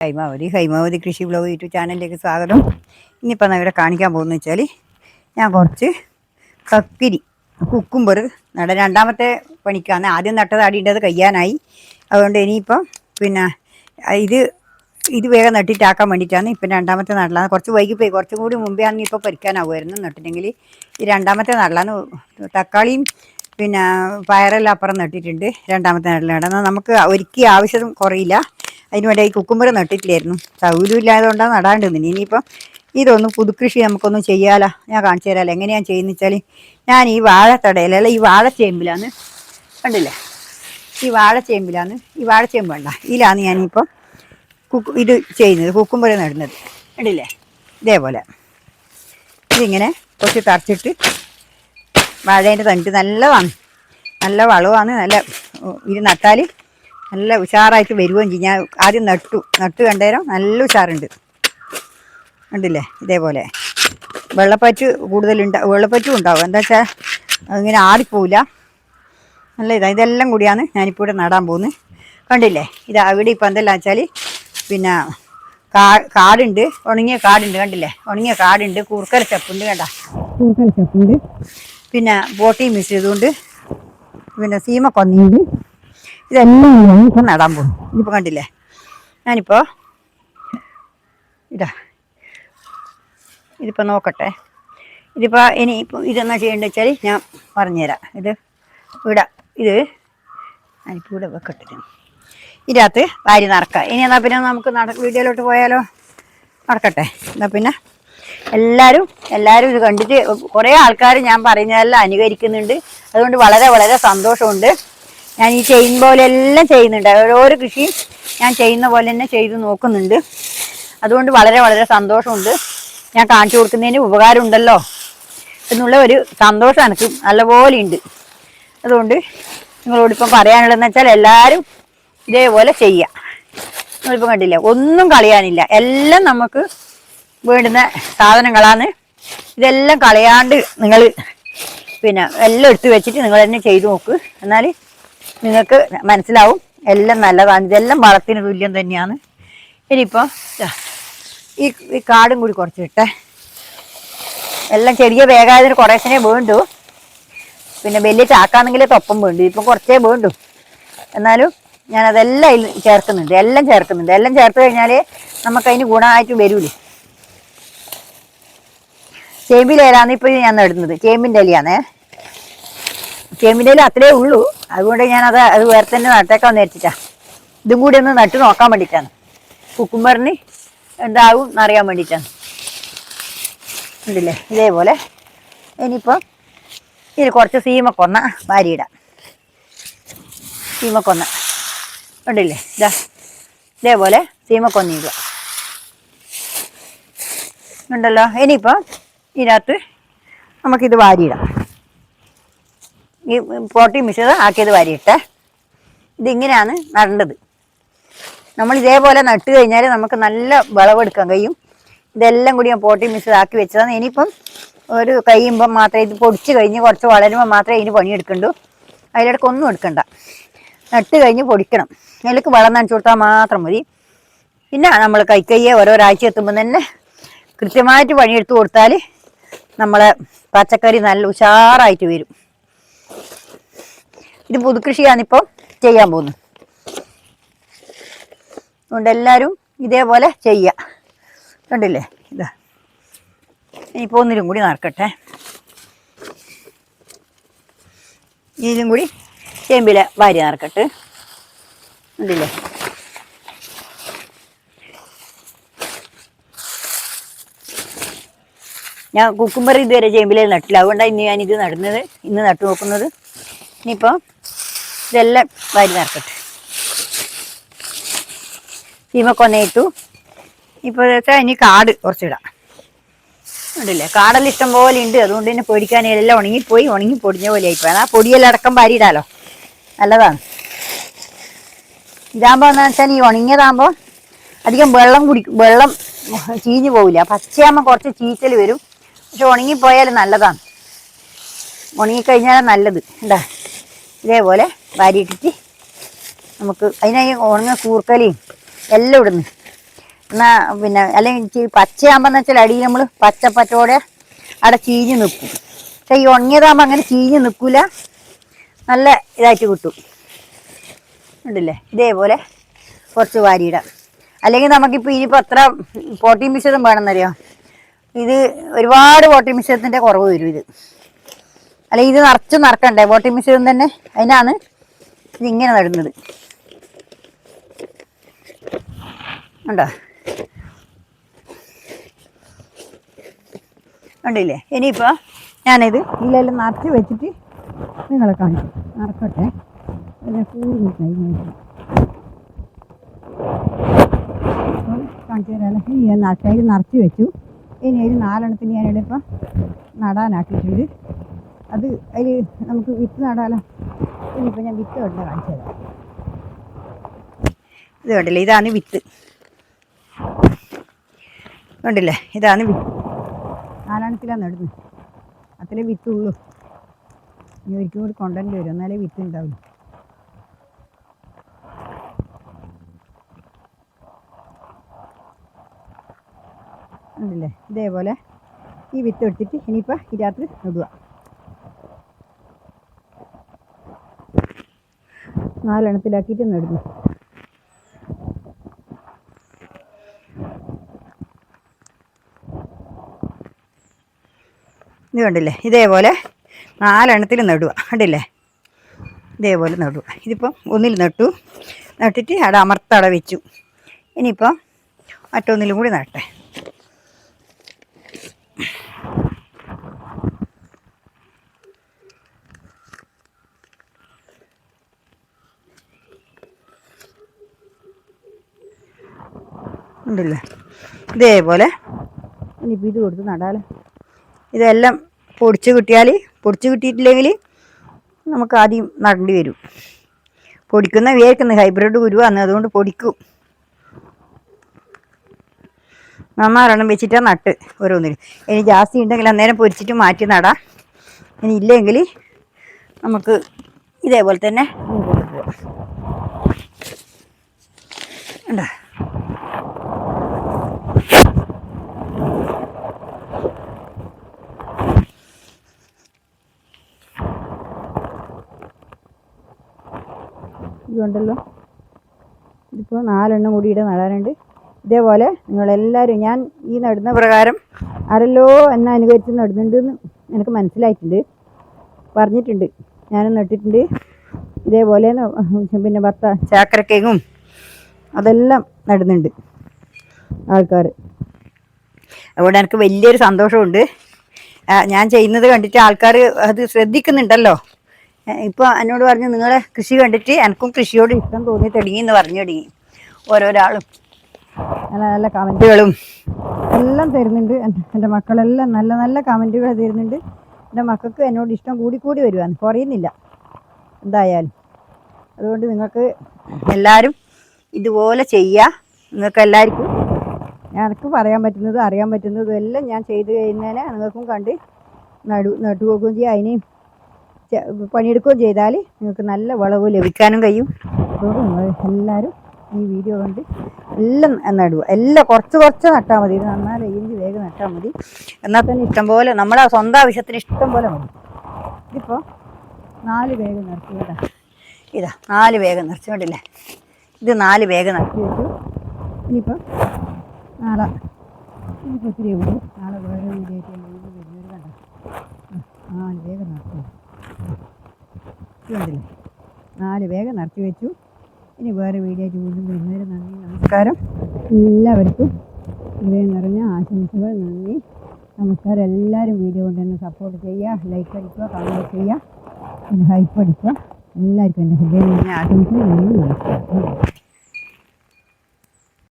ഹൈമാവതി കൃഷി blog YouTube ചാനലിലേക്ക് സ്വാഗതം. ഇന്നിപ്പോൾ ഞാൻ ഇവിടെ കാണിക്കാൻ പോകുന്നത് വെച്ചാൽ ഞാൻ കുറച്ച് കക്കിരി കുക്കുംബർ രണ്ടാമത്തെ പണിക്കാണ്. ആദ്യം നട്ടത് അടിയുണ്ടത് കഴിയാനായി. അതുകൊണ്ട് ഇനിയിപ്പം പിന്നെ ഇത് വേഗം നട്ടിട്ടാക്കാൻ വേണ്ടിയിട്ടാണ് ഇപ്പം രണ്ടാമത്തെ നടലാണ്. കുറച്ച് വൈകിപ്പോയി, കുറച്ചും കൂടി മുമ്പേ ആണെങ്കിൽ ഇപ്പോൾ പരിക്കാനാവുമായിരുന്നു. നട്ടിട്ടെങ്കിൽ ഈ രണ്ടാമത്തെ നടലാണ്. തക്കാളിയും പിന്നെ പയറെല്ലാം അപ്പുറം നട്ടിട്ടുണ്ട്. രണ്ടാമത്തെ നടലാണ്. എന്നാൽ നമുക്ക് ഒരിക്കലും ആവശ്യം കുറയില്ല. അതിന് വേണ്ടി ഈ കുക്കുംബർ നട്ടിട്ടില്ലായിരുന്നു. സൗകര്യം ഇല്ലായതുകൊണ്ടാണ് നടാണ്ടിരുന്നത്. ഇനിയിപ്പം ഇതൊന്നും പുതുകൃഷി നമുക്കൊന്നും ചെയ്യാലോ. ഞാൻ കാണിച്ചു തരാമല്ലോ എങ്ങനെയാണ് ചെയ്യുന്നത് വെച്ചാൽ, ഞാൻ ഈ വാഴത്തടയിലല്ല ഈ വാഴച്ചേമ്പിലാണ്, കണ്ടില്ലേ, ഈ വാഴച്ചേമ്പ് വേണ്ട ഇതിലാണ് ഞാനിപ്പം ഇത് ചെയ്യുന്നത്, കുക്കുംബർ നടുന്നത്. കണ്ടില്ലേ, ഇതേപോലെ ഇതിങ്ങനെ കുറച്ച് തറച്ചിട്ട് വാഴേൻ്റെ തണ്ട് നല്ലതാണ്, നല്ല വളമാണ്. നല്ല ഇത് നട്ടാൽ നല്ല ഉഷാറായിട്ട് വരുകയും ചെയ്യും. ഞാൻ ആദ്യം നട്ട് കണ്ടേരം നല്ല ഉഷാറുണ്ട്. കണ്ടില്ലേ, ഇതേപോലെ വെള്ളപ്പറ്റും ഉണ്ടാവും. എന്താ വെച്ചാൽ അതിങ്ങനെ ആടിപ്പോവില്ല. നല്ല ഇതെല്ലാം കൂടിയാണ് ഞാനിപ്പോൾ ഇവിടെ നടാൻ പോകുന്നത്. കണ്ടില്ലേ, അവിടെ ഇപ്പം എന്തെല്ലാം വെച്ചാൽ പിന്നെ കാടുണ്ട്, ഉണങ്ങിയ കാടുണ്ട്. കണ്ടില്ലേ, ഉണങ്ങിയ കാടുണ്ട്, കൂർക്കല ചപ്പുണ്ട്. പിന്നെ ബോട്ടി മിക്സ് ചെയ്തുകൊണ്ട് പിന്നെ സീമ കൊന്നിയുണ്ട്. ഇതെല്ലാം ഇപ്പം നടാൻ പോകും. ഇതിപ്പോൾ കണ്ടില്ലേ, ഞാനിപ്പോൾ ഇതിപ്പോൾ നോക്കട്ടെ. ഇനിയിപ്പോൾ ഇതെന്നാ ചെയ്യേണ്ടത് വെച്ചാൽ ഞാൻ പറഞ്ഞുതരാം. ഞാനിപ്പോൾ ഇവിടെ വെക്കട്ടെ. ഇതിനകത്ത് വാരി നടക്കാം. ഇനി എന്നാൽ പിന്നെ നമുക്ക് വീഡിയോയിലോട്ട് പോയാലോ, നടക്കട്ടെ. എന്നാൽ പിന്നെ എല്ലാവരും ഇത് കണ്ടിട്ട് കുറേ ആൾക്കാർ ഞാൻ പറയുന്നതെല്ലാം അനുകരിക്കുന്നുണ്ട്. അതുകൊണ്ട് വളരെ വളരെ സന്തോഷമുണ്ട്. ഞാൻ ഈ ചെയ്യുന്ന പോലെ എല്ലാം ചെയ്യുന്നുണ്ട്. ഓരോ കൃഷിയും ഞാൻ ചെയ്യുന്ന പോലെ തന്നെ ചെയ്ത് നോക്കുന്നുണ്ട്. അതുകൊണ്ട് വളരെ വളരെ സന്തോഷമുണ്ട്. ഞാൻ കാണിച്ചു കൊടുക്കുന്നതിന് ഉപകാരം ഉണ്ടല്ലോ എന്നുള്ള ഒരു സന്തോഷം എനിക്ക് നല്ലപോലെ ഉണ്ട്. അതുകൊണ്ട് നിങ്ങളോടിപ്പം പറയാനുള്ളതെന്ന് വെച്ചാൽ എല്ലാവരും ഇതേപോലെ ചെയ്യുക. നിങ്ങളിപ്പം കണ്ടില്ല, ഒന്നും കളയാനില്ല, എല്ലാം നമുക്ക് വേണ്ടുന്ന സാധനങ്ങളാണ്. ഇതെല്ലാം കളയാണ്ട് നിങ്ങൾ പിന്നെ എല്ലാം എടുത്ത് വെച്ചിട്ട് നിങ്ങൾ തന്നെ ചെയ്തു നോക്ക്. എന്നാൽ നിങ്ങൾക്ക് മനസ്സിലാവും എല്ലാം നല്ലതാണ്. ഇതെല്ലാം വളത്തിന് തുല്യം തന്നെയാണ്. ഇനിയിപ്പോൾ ഈ കാടും കൂടി കുറച്ചിട്ടെ. എല്ലാം ചെറിയ വേഗമായതിന് കുറേശ്ശനെ വേണ്ടു. പിന്നെ വലിയ ചാക്കാണെങ്കിൽ തൊപ്പം വേണ്ടു. ഇപ്പം കുറച്ചേ വേണ്ടു. എന്നാലും ഞാനതെല്ലാം ചേർക്കുന്നുണ്ട്. എല്ലാം ചേർത്ത് കഴിഞ്ഞാൽ നമുക്കതിന് ഗുണമായിട്ട് വരൂലേ. ചേമ്പിലേലാണ് ഇപ്പോൾ ഞാൻ നടുന്നത്. ചേമ്പിൻ്റെ ഇലയാണേ. ചേമ്പിൻ്റെ ഇല അത്രേ ഉള്ളൂ. അതുകൊണ്ട് ഞാനത് വേറെ തന്നെ നട്ടേക്കാന്ന് വെച്ചിട്ടാണ്. ഇതും കൂടി ഒന്ന് നട്ട് നോക്കാൻ വേണ്ടിയിട്ടാണ്. കുക്കുംബറിന് എന്താവും എന്നറിയാൻ വേണ്ടിയിട്ടാണ്. ഉണ്ടല്ലേ, ഇതേപോലെ ഇനിയിപ്പോൾ ഇതിൽ കുറച്ച് സീമക്കൊന്ന വാരിയിടാം. സീമക്കൊന്ന ഉണ്ടല്ലേ, ഇതേപോലെ സീമക്കൊന്ന ഇടുക ഉണ്ടല്ലോ. ഇനിയിപ്പോൾ ഇതിനകത്ത് നമുക്കിത് വാരിയിടാം. ഈ പോട്ടി മിശ്രിത ആക്കിയത് വാരിയിട്ടേ. ഇതിങ്ങനെയാണ് നടേണ്ടത്. നമ്മൾ ഇതേപോലെ നട്ട് കഴിഞ്ഞാൽ നമുക്ക് നല്ല വിളവെടുക്കാൻ കഴിയും. ഇതെല്ലാം കൂടി ഞാൻ പോട്ടി മിശ്രിത ആക്കി വെച്ചതാണ്. ഇനിയിപ്പം ഒരു കഴിയുമ്പം മാത്രമേ ഇത് പൊടിച്ച് കഴിഞ്ഞ് കുറച്ച് വളരുമ്പോൾ മാത്രമേ ഇതിന് പണിയെടുക്കണ്ടൂ. അതിലിടയ്ക്ക് ഒന്നും എടുക്കണ്ട. നട്ട് കഴിഞ്ഞ് പൊടിക്കണം. അതിലേക്ക് വളം നനച്ചു കൊടുത്താൽ മാത്രം മതി. പിന്നെ നമ്മൾ കൈക്കയ്യെ ഓരോരാഴ്ച എത്തുമ്പോൾ തന്നെ കൃത്യമായിട്ട് പണിയെടുത്ത് കൊടുത്താൽ നമ്മളെ പച്ചക്കറി നല്ല ഉഷാറായിട്ട് വരും. ഇത് പുതുകൃഷിയാണിപ്പോൾ ചെയ്യാൻ പോകുന്നത്. അതുകൊണ്ട് എല്ലാവരും ഇതേപോലെ ചെയ്യുക. കണ്ടില്ലേ, ഇനിയിപ്പോൾ ഒന്നിലും കൂടി നടക്കട്ടെ. ഇതിലും കൂടി ചേമ്പില വാരി നടക്കട്ടെ. കണ്ടില്ലേ, ഞാൻ കുക്കുംബർ ഇതുവരെ ചേമ്പില നട്ടില്ല. അതുകൊണ്ടാണ് ഞാനിത് നടുന്നത്, ഇന്ന് നട്ടു നോക്കുന്നത്. ഇനിയിപ്പോൾ ഇതെല്ലാം വാരി നടക്കട്ടെ. സീമക്കൊന്ന ഇട്ടു. ഇപ്പോൾ വെച്ചാൽ ഇനി കാട് കുറച്ചിടാം. ഉണ്ടല്ലേ, കാടെല്ലാം ഇഷ്ടം പോലെ ഉണ്ട്. അതുകൊണ്ട് തന്നെ പൊടിക്കാൻ എല്ലാം ഉണങ്ങി പൊടിഞ്ഞ പോലെ ആയിപ്പോയി. ആ പൊടിയെല്ലാം അടക്കം വാരിയിടാലോ, നല്ലതാണ്. ഇതാകുമ്പോൾ എന്താണെന്ന് വെച്ചാൽ ഈ ഉണങ്ങിയതാകുമ്പോൾ അധികം വെള്ളം ചീഞ്ഞു പോവില്ല. പച്ചയാകുമ്പോൾ കുറച്ച് ചീച്ചൽ വരും. പക്ഷെ ഉണങ്ങിപ്പോയാൽ നല്ലതാണ്. ഉണങ്ങിക്കഴിഞ്ഞാൽ നല്ലത്. എന്താ ഇതേപോലെ വാരിയിട്ടിട്ട് നമുക്ക് അതിനായി ഉണങ്ങ കൂർക്കലയും എല്ലാം ഇടുന്നു. എന്നാൽ പിന്നെ അല്ലെങ്കിൽ പച്ചയാകുമ്പോന്ന് വെച്ചാൽ അടിയിൽ നമ്മൾ പച്ചപ്പറ്റോടെ അവിടെ ചീഞ്ഞ് നിൽക്കും. പക്ഷെ ഈ ഉണങ്ങിയതാകുമ്പോൾ അങ്ങനെ ചീഞ്ഞ് നിൽക്കില്ല, നല്ല ഇതായിട്ട് കിട്ടും. ഉണ്ടല്ലേ ഇതേപോലെ കുറച്ച് വാരിയിടാം. അല്ലെങ്കിൽ നമുക്കിപ്പോൾ ഇനിയിപ്പോൾ എത്ര പോട്ടി മിശ്രിതം വേണമെന്നറിയാം, ഇത് ഒരുപാട് പോട്ടി മിശ്രിതത്തിൻ്റെ കുറവ് വരും ഇത്. അല്ലെങ്കിൽ ഇത് നിറച്ചും നിറക്കണ്ടേ പോട്ടി മിശ്രിതം തന്നെ, അതിനാണ് ഇതിങ്ങനെ നടുന്നത്. ഉണ്ടോ ഉണ്ടില്ലേ? ഇനിയിപ്പോൾ ഞാനിത് ഇതിലെല്ലാം നിറച്ച് വെച്ചിട്ട് നിങ്ങളെ കാണിക്കും. നിറക്കട്ടെ, കൂടുതൽ കഴിഞ്ഞു കാണിച്ചു തരാമല്ലോ. ഇനി ഞാൻ നട്ടയിൽ നിറച്ച് വെച്ചു. ഇനി ഒരു 4 എണ്ണത്തിന് ഞാനിവിടെ ഇപ്പം നടാനാക്കിയിട്ടുണ്ട്. അത് അതിൽ നമുക്ക് വിത്ത് നടാലോ. ഇനിയിപ്പോൾ ഞാൻ വിത്ത് കൊണ്ട് കാണിച്ചു തരാം. ഇത് കണ്ടില്ലേ, ഇതാണ് വിത്ത്. കണ്ടില്ലേ, ഇതാണ് വിത്ത്. 4 എണ്ണത്തിലാണ് നടുന്നത്. അത്രേ വിത്തുള്ളൂ. ഇനി ഒരിക്കലും കൂടി കൊണ്ടുവരേണ്ടി വരും, എന്നാലേ വിത്ത് ഉണ്ടാവും. ഉണ്ടല്ലേ, ഇതേപോലെ ഈ വിത്ത് എടുത്തിട്ട് ഇനിയിപ്പോൾ ഈ രാത്രി നടുക. 4 എണ്ണത്തിലാക്കിയിട്ട് നടുന്നു. ഇത് കണ്ടില്ലേ, ഇതേപോലെ 4 എണ്ണത്തിൽ നടുക. കണ്ടില്ലേ, ഇതേപോലെ നടുക. ഇതിപ്പം ഒന്നിൽ നട്ടിട്ട് അവിടെ അമർത്തട വെച്ചു. ഇനിയിപ്പം മറ്റൊന്നിലും കൂടി നട്ടെ. ഉണ്ടല്ലേ, ഇതേപോലെ ഇനിയിപ്പോൾ ഇത് കൊടുത്ത് നടാലോ. ഇതെല്ലാം പൊടിച്ച് കിട്ടിയിട്ടില്ലെങ്കിൽ നമുക്ക് ആദ്യം നടേണ്ടി വരും. പൊടിക്കുന്ന വിചാരിക്കുന്നത് ഹൈബ്രിഡ് കുരുവാണ്, അതുകൊണ്ട് പൊടിക്കും. 4 വെച്ചിട്ടാണ് നട്ട് ഓരോന്നിനും. ഇനി ജാസ്തി ഉണ്ടെങ്കിൽ അന്നേരം പൊരിച്ചിട്ട് മാറ്റി നടാം. ഇനി ഇല്ലെങ്കിൽ നമുക്ക് ഇതേപോലെ തന്നെ കൊണ്ടുപോകാം. ഉണ്ടോ? ഇതുണ്ടല്ലോ, ഇതിപ്പോൾ 4 എണ്ണം കൂടി ഇവിടെ നടാനുണ്ട്. ഇതേപോലെ നിങ്ങളെല്ലാവരും ഞാൻ ഈ നടുന്ന പ്രകാരം ആരല്ലോ എന്നെ അനുകരിച്ച് നടുന്നുണ്ടെന്ന് എനിക്ക് മനസ്സിലായിട്ടുണ്ട്, പറഞ്ഞിട്ടുണ്ട്. ഞാനും നട്ടിട്ടുണ്ട് ഇതേപോലെ. പിന്നെ ചാക്കരക്കേങ്ങും അതെല്ലാം നടുന്നുണ്ട് ആൾക്കാർ. അതുകൊണ്ട് എനിക്ക് വലിയൊരു സന്തോഷമുണ്ട്. ഞാൻ ചെയ്യുന്നത് കണ്ടിട്ട് ആൾക്കാർ അത് ശ്രദ്ധിക്കുന്നുണ്ടല്ലോ. ഇപ്പോൾ എന്നോട് പറഞ്ഞു, നിങ്ങളെ കൃഷി കണ്ടിട്ട് എനിക്കും കൃഷിയോട് ഇഷ്ടം തോന്നി തുടങ്ങി എന്ന് പറഞ്ഞു തുടങ്ങി. ഓരോരാളും നല്ല നല്ല കമൻറ്റുകളും എല്ലാം തരുന്നുണ്ട്. എൻ്റെ മക്കളെല്ലാം നല്ല നല്ല കമൻറ്റുകൾ തരുന്നുണ്ട്. എൻ്റെ മക്കൾക്ക് എന്നോട് ഇഷ്ടം കൂടി വരുവാണ്, കുറയുന്നില്ല എന്തായാലും. അതുകൊണ്ട് നിങ്ങൾക്ക് എല്ലാവരും ഇതുപോലെ ചെയ്യുക. നിങ്ങൾക്ക് എല്ലാവർക്കും എനിക്ക് പറയാൻ പറ്റുന്നതും അറിയാൻ പറ്റുന്നതും എല്ലാം ഞാൻ ചെയ്ത് കഴിയുന്നതിനെ നിങ്ങൾക്കും കണ്ട് നട്ടുപോക്കുകയും ചെയ്യുക. അതിന് പണിയെടുക്കുകയും ചെയ്താൽ നിങ്ങൾക്ക് നല്ല വിളവ് ലഭിക്കാനും കഴിയും. അതുകൊണ്ട് നിങ്ങൾ എല്ലാവരും ഈ വീഡിയോ കണ്ട് എല്ലാം നടുക. എല്ലാം കുറച്ച് നട്ടാൽ മതി. ഇത് നന്നായി വേഗം നട്ടാൽ മതി. എന്നാൽ തന്നെ ഇഷ്ടം പോലെ നമ്മളെ സ്വന്തം ആവശ്യത്തിന് ഇഷ്ടം പോലെ മതി. ഇതിപ്പോൾ 4 വേഗം നിറച്ച് കേട്ടോ. ഇതാ 4 വേഗം നിറച്ച് കണ്ടില്ലേ, ഇത് 4 വേഗം നിറച്ച് വെച്ചു. ഇനിയിപ്പോൾ നാളെ ഇനിയിപ്പോൾ ഒത്തിരി കൂടി നാളെ വേറെ വീഡിയോ വരുന്നവർ കണ്ടോ. 4 വേഗം നിറച്ച് കണ്ടില്ലേ, 4 വേഗം നിറച്ച് വെച്ചു. ഇനി വേറെ വീഡിയോ വീണ്ടും വരുന്നവർ നന്ദി, നമസ്കാരം. എല്ലാവർക്കും ഹൃദയം നിറഞ്ഞ ആശംസകൾ. നന്ദി, നമസ്കാരം. എല്ലാവരും വീഡിയോ കൊണ്ട് തന്നെ സപ്പോർട്ട് ചെയ്യുക, ലൈക്ക് അടിക്കുക, കമൻറ്റ് ചെയ്യുക, പിന്നെ ഹൈപ്പ് അടിക്കുക. എല്ലാവർക്കും എൻ്റെ ഹൃദയം നിറഞ്ഞ ആശംസകൾ. നന്ദി, നമസ്കാരം.